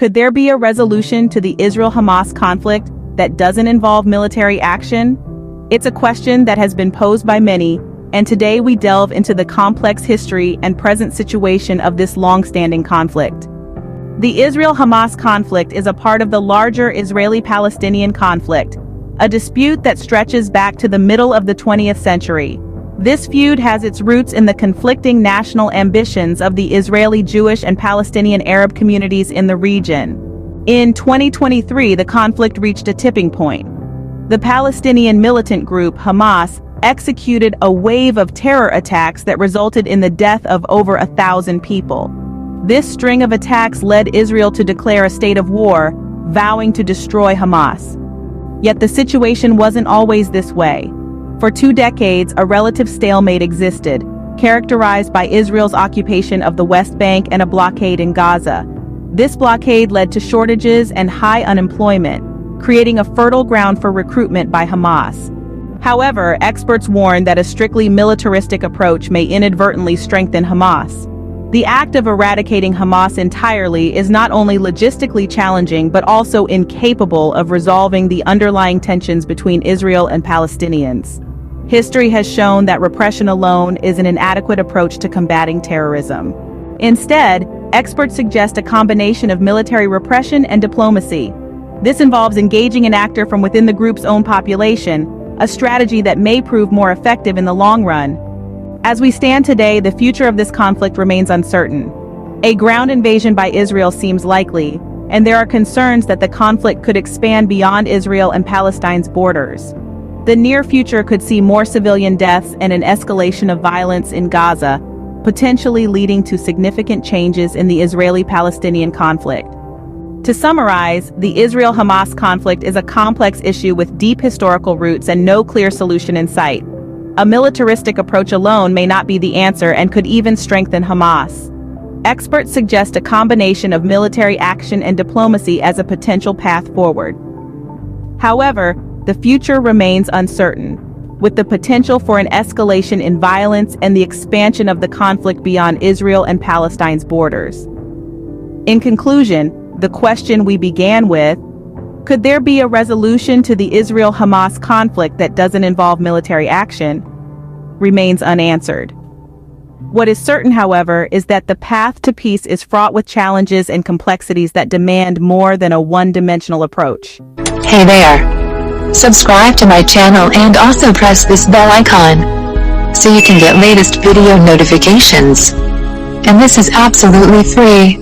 Could there be a resolution to the Israel-Hamas conflict that doesn't involve military action? It's a question that has been posed by many, and today we delve into the complex history and present situation of this long-standing conflict. The Israel-Hamas conflict is a part of the larger Israeli-Palestinian conflict, a dispute that stretches back to the middle of the 20th century. This feud has its roots in the conflicting national ambitions of the Israeli Jewish and Palestinian Arab communities in the region. In 2023, the conflict reached a tipping point. The Palestinian militant group Hamas executed a wave of terror attacks that resulted in the death of over 1,000 people. This string of attacks led Israel to declare a state of war, vowing to destroy Hamas. Yet the situation wasn't always this way. For 2 decades, a relative stalemate existed, characterized by Israel's occupation of the West Bank and a blockade in Gaza. This blockade led to shortages and high unemployment, creating a fertile ground for recruitment by Hamas. However, experts warn that a strictly militaristic approach may inadvertently strengthen Hamas. The act of eradicating Hamas entirely is not only logistically challenging but also incapable of resolving the underlying tensions between Israel and Palestinians. History has shown that repression alone is an inadequate approach to combating terrorism. Instead, experts suggest a combination of military repression and diplomacy. This involves engaging an actor from within the group's own population, a strategy that may prove more effective in the long run. As we stand today, the future of this conflict remains uncertain. A ground invasion by Israel seems likely, and there are concerns that the conflict could expand beyond Israel and Palestine's borders. The near future could see more civilian deaths and an escalation of violence in Gaza, potentially leading to significant changes in the Israeli-Palestinian conflict. To summarize, the Israel-Hamas conflict is a complex issue with deep historical roots and no clear solution in sight. A militaristic approach alone may not be the answer and could even strengthen Hamas. Experts suggest a combination of military action and diplomacy as a potential path forward. However, the future remains uncertain, with the potential for an escalation in violence and the expansion of the conflict beyond Israel and Palestine's borders. In conclusion, the question we began with, could there be a resolution to the Israel-Hamas conflict that doesn't involve military action, remains unanswered. What is certain, however, is that the path to peace is fraught with challenges and complexities that demand more than a one-dimensional approach. Hey there! Subscribe to my channel and also press this bell icon, so you can get latest video notifications. And this is absolutely free.